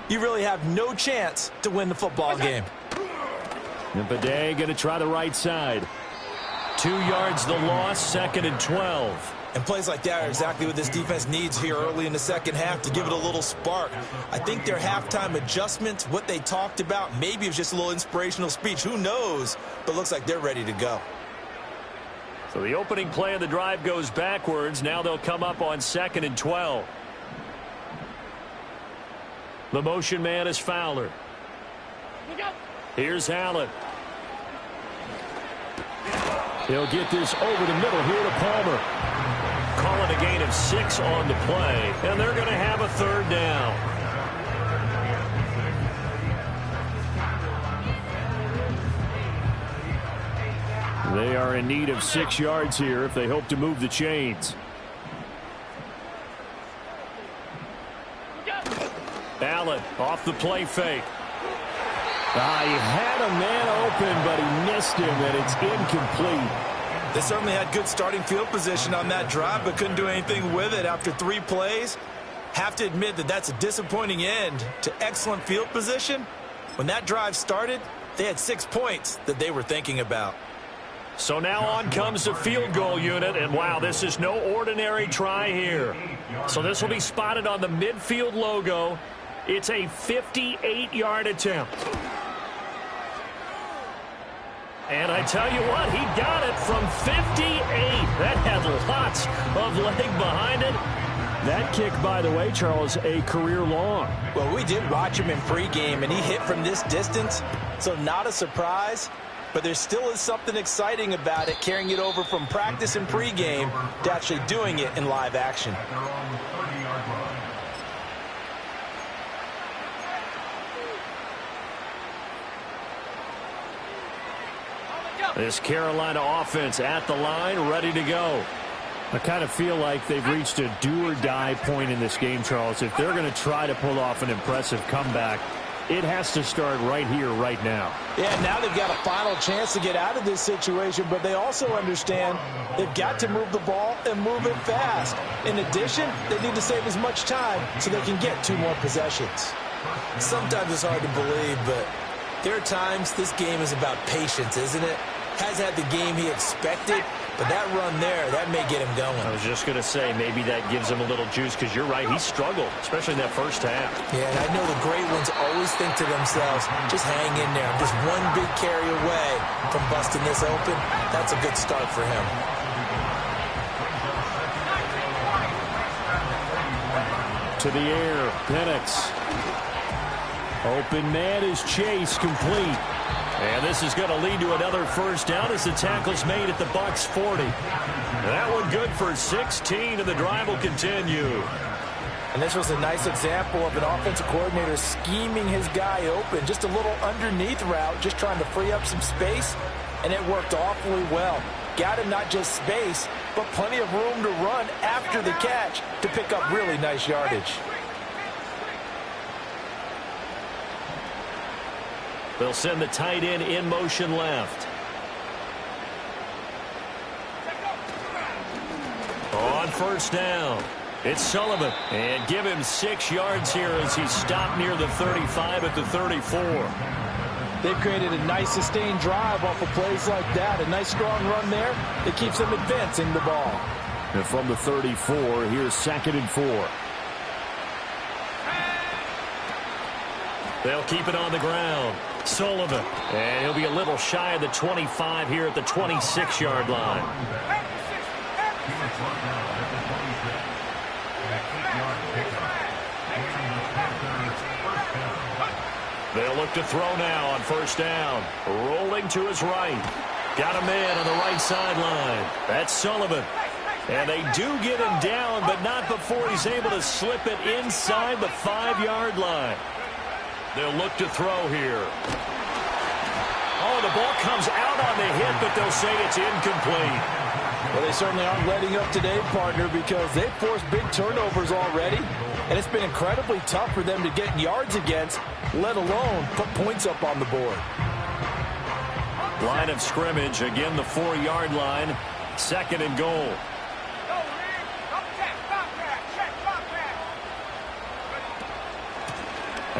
You really have no chance to win the football game. And Bidet going to try the right side. 2 yards the loss, 2nd and 12. And plays like that are exactly what this defense needs here early in the second half to give it a little spark. I think their halftime adjustment, what they talked about, maybe it was just a little inspirational speech. Who knows? But looks like they're ready to go. So the opening play of the drive goes backwards. Now they'll come up on 2nd and 12. The motion man is Fowler. Here's Allen. He'll get this over the middle here to Palmer. Calling a gain of 6 on the play, and they're going to have a 3rd down. They are in need of 6 yards here if they hope to move the chains. Allen off the play fake. He had a man open, but he missed him, and it's incomplete. They certainly had good starting field position on that drive, but couldn't do anything with it after 3 plays. Have to admit that that's a disappointing end to excellent field position. When that drive started, they had 6 points that they were thinking about. So now on comes the field goal unit, and wow, this is no ordinary try here. So this will be spotted on the midfield logo. It's a 58-yard attempt. And I tell you what, he got it from 58. That had lots of leg behind it. That kick, by the way, Charles, a career long. Well, we did watch him in pregame, and he hit from this distance, so not a surprise. But there still is something exciting about it, carrying it over from practice and pregame to actually doing it in live action. This Carolina offense at the line, ready to go. I kind of feel like they've reached a do-or-die point in this game, Charles. If they're going to try to pull off an impressive comeback, it has to start right here, right now. Yeah, now they've got a final chance to get out of this situation, but they also understand they've got to move the ball and move it fast. In addition, they need to save as much time so they can get 2 more possessions. Sometimes it's hard to believe, but there are times this game is about patience, isn't it? Has had the game he expected, but that run there, that may get him going. I was just going to say, maybe that gives him a little juice, because you're right, he struggled, especially in that first half. Yeah, and I know the great ones always think to themselves, just hang in there. Just one big carry away from busting this open. That's a good start for him. To the air, Penix. Open man is Chase, complete. And this is going to lead to another first down as the tackle's made at the Bucs 40. That one good for 16, and the drive will continue. And this was a nice example of an offensive coordinator scheming his guy open. Just a little underneath route, just trying to free up some space, and it worked awfully well. Got him not just space, but plenty of room to run after the catch to pick up really nice yardage. They'll send the tight end in motion left. On first down, it's Sullivan. And give him 6 yards here as he's stopped near the 35 at the 34. They've created a nice sustained drive off of plays like that. A nice strong run there that keeps them advancing the ball. And from the 34, here's 2nd and 4. They'll keep it on the ground. Sullivan. And he'll be a little shy of the 25 here at the 26-yard line. They'll look to throw now on first down. Rolling to his right. Got a man on the right sideline. That's Sullivan. And they do get him down, but not before he's able to slip it inside the 5-yard line. They'll look to throw here. Oh, the ball comes out on the hit, but they'll say it's incomplete. Well, they certainly aren't letting up today, partner, because they've forced big turnovers already. And it's been incredibly tough for them to get yards against, let alone put points up on the board. Line of scrimmage, again the 4-yard line. 2nd and goal.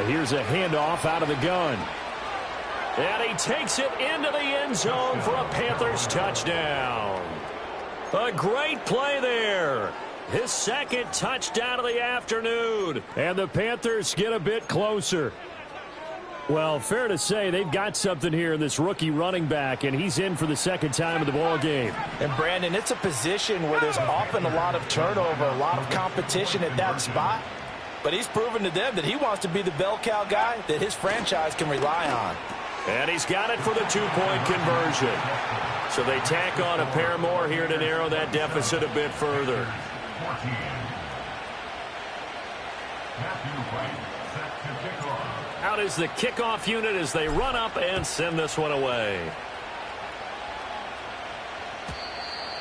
Here's a handoff out of the gun. And he takes it into the end zone for a Panthers touchdown. A great play there. His 2nd touchdown of the afternoon. And the Panthers get a bit closer. Well, fair to say they've got something here in this rookie running back, and he's in for the 2nd time of the ball game. And, Brandon, it's a position where there's often a lot of turnover, a lot of competition at that spot. But he's proven to them that he wants to be the bell cow guy that his franchise can rely on. And he's got it for the 2-point conversion. So they tack on a pair more here to narrow that deficit a bit further. Out is the kickoff unit as they run up and send this one away.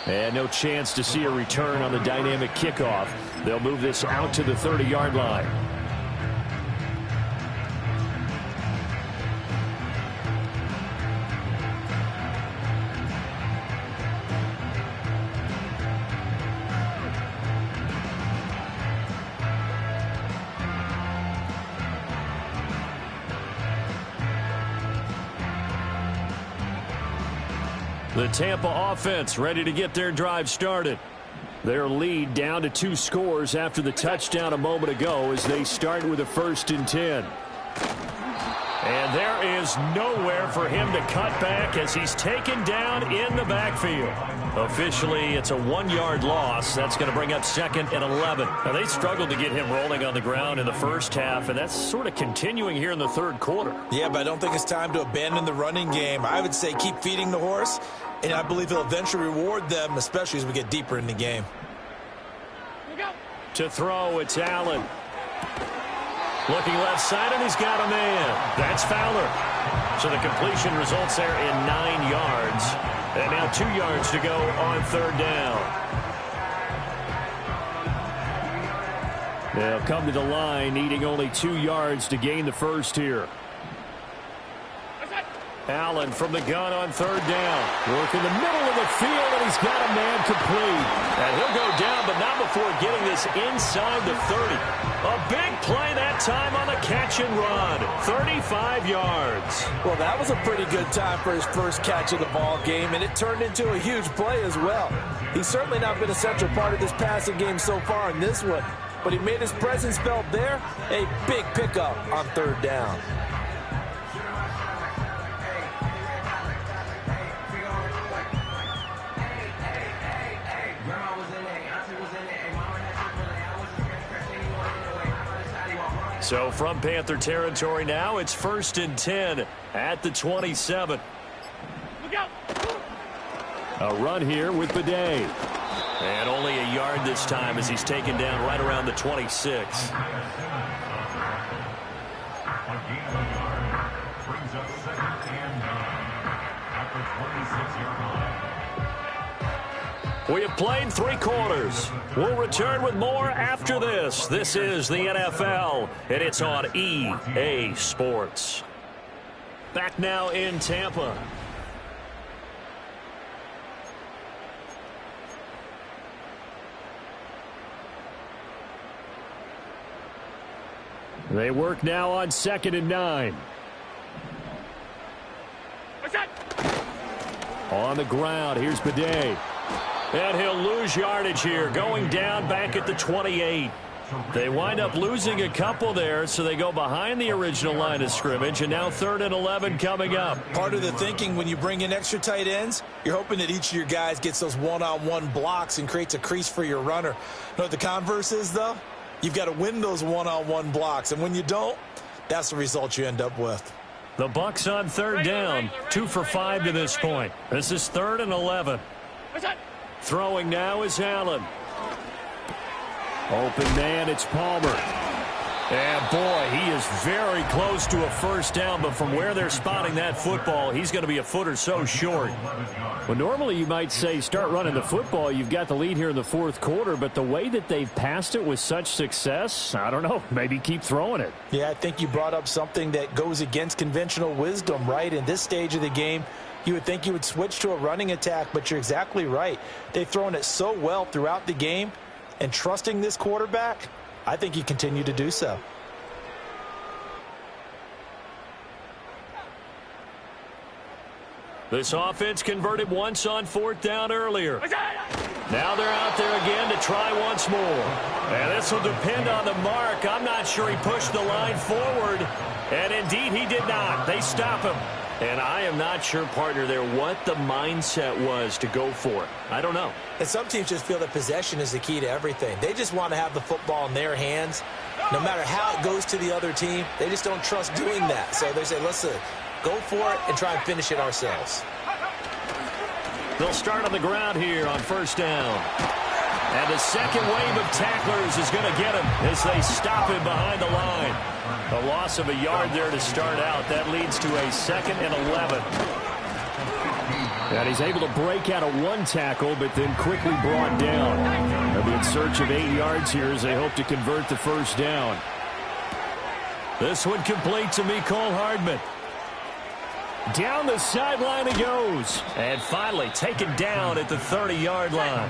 And no chance to see a return on the dynamic kickoff. They'll move this out to the 30-yard line. The Tampa offense ready to get their drive started. Their lead down to 2 scores after the touchdown a moment ago as they start with a 1st and 10. And there is nowhere for him to cut back as he's taken down in the backfield. Officially, it's a 1-yard loss. That's going to bring up 2nd and 11. Now, they struggled to get him rolling on the ground in the first half, and that's sort of continuing here in the 3rd quarter. Yeah, but I don't think it's time to abandon the running game. I would say keep feeding the horse, and I believe he'll eventually reward them, especially as we get deeper in the game. To throw, it's Allen. Looking left side, and he's got a man. That's Fowler. So the completion results there in 9 yards. And now 2 yards to go on 3rd down. They'll come to the line, needing only 2 yards to gain the first here. Allen from the gun on 3rd down. Work in the middle of the field, and he's got a man complete. And he'll go down, but not before getting this inside the 30. A big play that time on the catch and run. 35 yards. Well, that was a pretty good time for his first catch of the ball game, and it turned into a huge play as well. He's certainly not been a central part of this passing game so far in this one, but he made his presence felt there. A big pickup on 3rd down. So from Panther territory now, it's 1st and 10 at the 27. A run here with Bidet. And only a yard this time as he's taken down right around the 26. We have played 3 quarters. We'll return with more after this. This is the NFL, and it's on EA Sports. Back now in Tampa. They work now on 2nd and 9. On the ground, here's Bidet. And he'll lose yardage here, going down back at the 28. They wind up losing a couple there, so they go behind the original line of scrimmage, and now 3rd and 11 coming up. Part of the thinking when you bring in extra tight ends, you're hoping that each of your guys gets those one-on-one blocks and creates a crease for your runner. You know what the converse is, though? You've got to win those one-on-one blocks, and when you don't, that's the result you end up with. The Bucs on 3rd down, 2 for 5 to this point. This is 3rd and 11. Throwing now is Allen. Open man, it's Palmer. And boy, he is very close to a first down, but from where they're spotting that football, he's going to be a foot or so short. Well, normally you might say start running the football. You've got the lead here in the 4th quarter, but the way that they've passed it with such success, I don't know, maybe keep throwing it. Yeah, I think you brought up something that goes against conventional wisdom, right? In this stage of the game, you would think you would switch to a running attack, but you're exactly right. They've thrown it so well throughout the game, and trusting this quarterback, I think you continue to do so. This offense converted once on 4th down earlier. Now they're out there again to try once more. And this will depend on the mark. I'm not sure he pushed the line forward. And indeed he did not. They stop him. And I am not sure, partner, there what the mindset was to go for it. I don't know. And some teams just feel that possession is the key to everything. They just want to have the football in their hands. No matter how it goes to the other team, they just don't trust doing that. So they say, listen, go for it and try and finish it ourselves. They'll start on the ground here on 1st down. And the second wave of tacklers is going to get him as they stop him behind the line. A loss of a yard there to start out. That leads to a 2nd and 11. And he's able to break out of one tackle, but then quickly brought down. They'll be in search of 8 yards here as they hope to convert the first down. This one complete to Mecole Hardman. Down the sideline he goes. And finally taken down at the 30-yard line.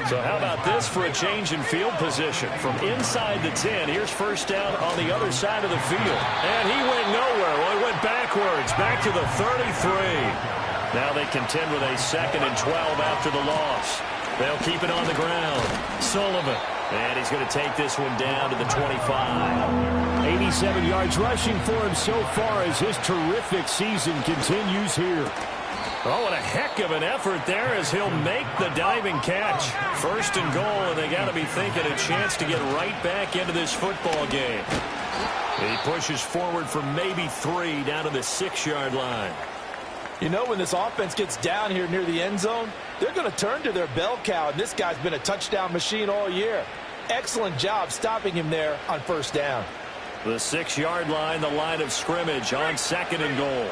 So how about this for a change in field position? From inside the 10, here's first down on the other side of the field. And he went nowhere. Well, he went backwards, back to the 33. Now they contend with a 2nd and 12 after the loss. They'll keep it on the ground. Sullivan. And he's going to take this one down to the 25. 87 yards rushing for him so far as his terrific season continues here. Oh, and a heck of an effort there as he'll make the diving catch. 1st and goal, and they got to be thinking a chance to get right back into this football game. He pushes forward for maybe 3 down to the 6-yard line. You know, when this offense gets down here near the end zone, they're going to turn to their bell cow, and this guy's been a touchdown machine all year. Excellent job stopping him there on 1st down. The 6-yard line, the line of scrimmage on 2nd and goal.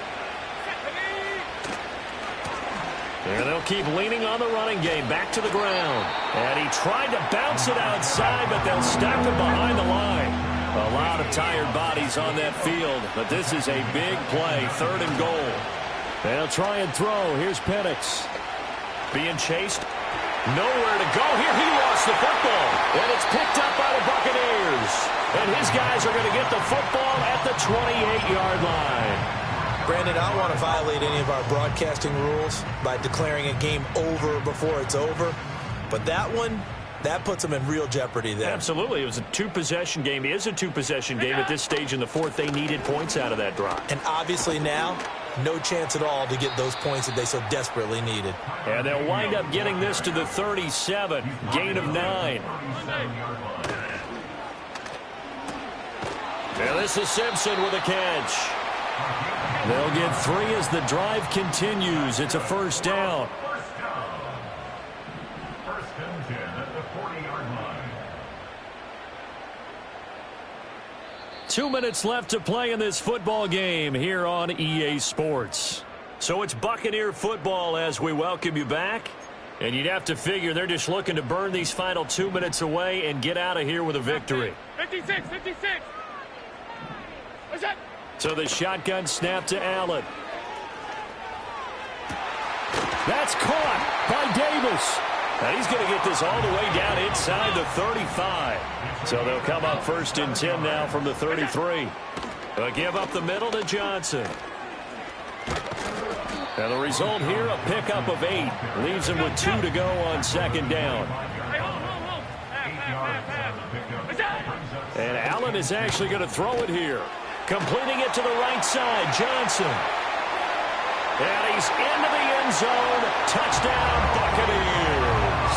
And they'll keep leaning on the running game, back to the ground. And he tried to bounce it outside, but they'll stop him behind the line. A lot of tired bodies on that field, but this is a big play, 3rd and goal. They'll try and throw. Here's Penix. Being chased. Nowhere to go. Here he lost the football. And it's picked up by the Buccaneers. And his guys are going to get the football at the 28-yard line. Brandon, I don't want to violate any of our broadcasting rules by declaring a game over before it's over. But that one, that puts them in real jeopardy there. Absolutely. It was a 2-possession game. It is a 2-possession game at this stage in the 4th. They needed points out of that drive. And obviously now, no chance at all to get those points that they so desperately needed. And they'll wind up getting this to the 37. Gain of 9. And this is Simpson with a catch. They'll get 3 as the drive continues. It's a 1st down. 2 minutes left to play in this football game here on EA Sports. So it's Buccaneer football as we welcome you back. And you'd have to figure they're just looking to burn these final 2 minutes away and get out of here with a victory. 56. What's that? So the shotgun snap to Allen. That's caught by Davis. And he's going to get this all the way down inside the 35. So they'll come up 1st and 10 now from the 33. They'll give up the middle to Johnson. And the result here, a pickup of 8. Leaves him with 2 to go on 2nd down. Hey, hold. And Allen is actually going to throw it here. Completing it to the right side, Johnson. And he's into the end zone. Touchdown, Buccaneers.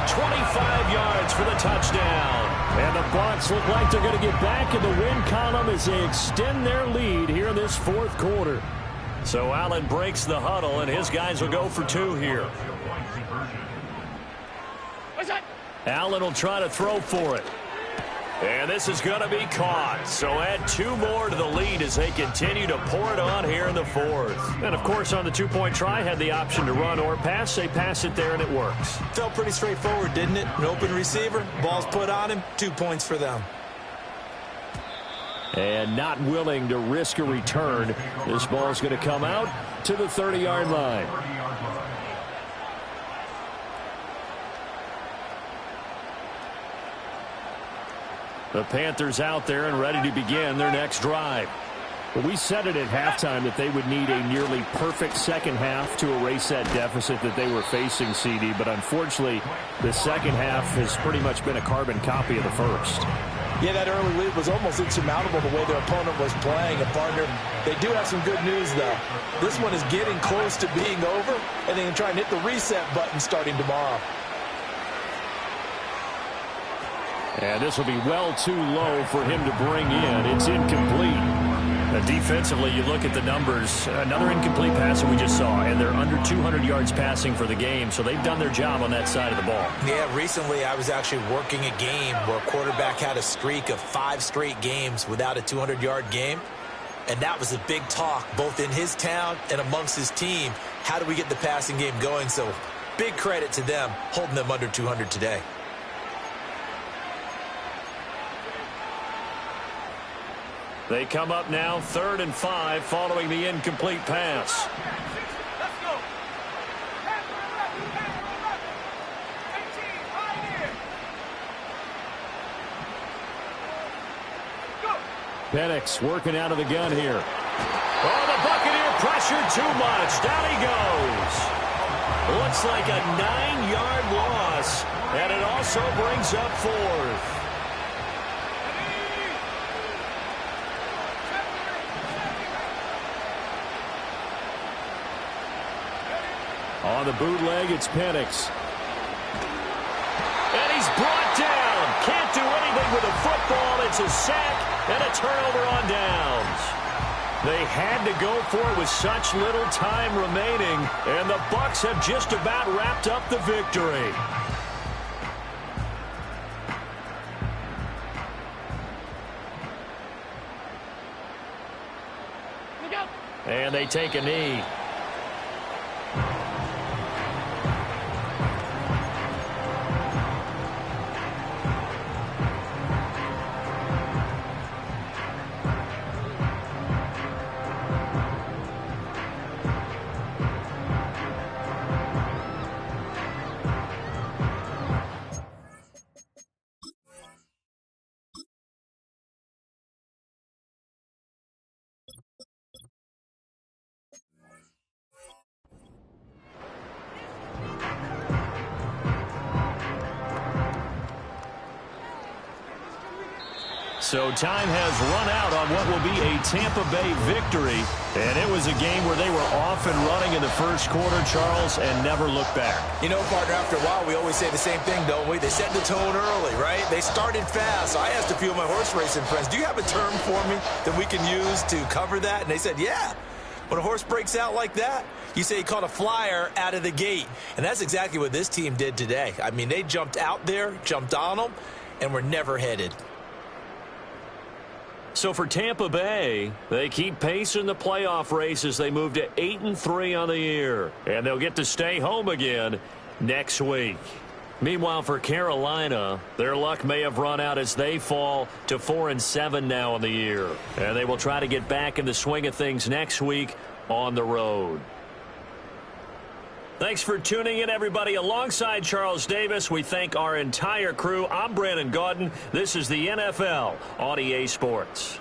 25 yards for the touchdown. And the Bucs look like they're going to get back in the win column as they extend their lead here in this fourth quarter. So Allen breaks the huddle, and his guys will go for 2 here. Allen will try to throw for it. And this is going to be caught. So add 2 more to the lead as they continue to pour it on here in the fourth. And, of course, on the 2-point try, had the option to run or pass. They pass it there, and it works. Felt pretty straightforward, didn't it? An open receiver, ball's put on him, 2 points for them. And not willing to risk a return. This ball's going to come out to the 30-yard line. The Panthers out there and ready to begin their next drive. Well, we said it at halftime that they would need a nearly perfect second half to erase that deficit that they were facing, CD. But unfortunately, the second half has pretty much been a carbon copy of the first. Yeah, that early lead was almost insurmountable the way their opponent was playing. And, partner, they do have some good news, though. This one is getting close to being over, and they can try and hit the reset button starting tomorrow. And this will be well too low for him to bring in. It's incomplete. Defensively, you look at the numbers. Another incomplete pass that we just saw, and they're under 200 yards passing for the game, so they've done their job on that side of the ball. Yeah, recently I was actually working a game where a quarterback had a streak of 5 straight games without a 200-yard game, and that was a big talk both in his town and amongst his team. How do we get the passing game going? So big credit to them holding them under 200 today. They come up now 3rd and 5 following the incomplete pass. Penix working out of the gun here. Oh, the Buccaneer pressure too much. Down he goes. Looks like a 9-yard loss, and it also brings up 4th. On the bootleg, it's Penix. And he's brought down. Can't do anything with a football. It's a sack and a turnover on downs. They had to go for it with such little time remaining, and the Bucs have just about wrapped up the victory. And they take a knee. So time has run out on what will be a Tampa Bay victory. And it was a game where they were off and running in the first quarter, Charles, and never looked back. You know, partner, after a while, we always say the same thing, don't we? They set the tone early, right? They started fast. So I asked a few of my horse racing friends, do you have a term for me that we can use to cover that? And they said, yeah. When a horse breaks out like that, you say he caught a flyer out of the gate. And that's exactly what this team did today. I mean, they jumped out there, jumped on them, and were never headed. So for Tampa Bay, they keep pace in the playoff race as they move to 8-3 on the year. And they'll get to stay home again next week. Meanwhile, for Carolina, their luck may have run out as they fall to 4-7 now on the year. And they will try to get back in the swing of things next week on the road. Thanks for tuning in, everybody. Alongside Charles Davis, we thank our entire crew. I'm Brandon Gaudin. This is the NFL on EA Sports.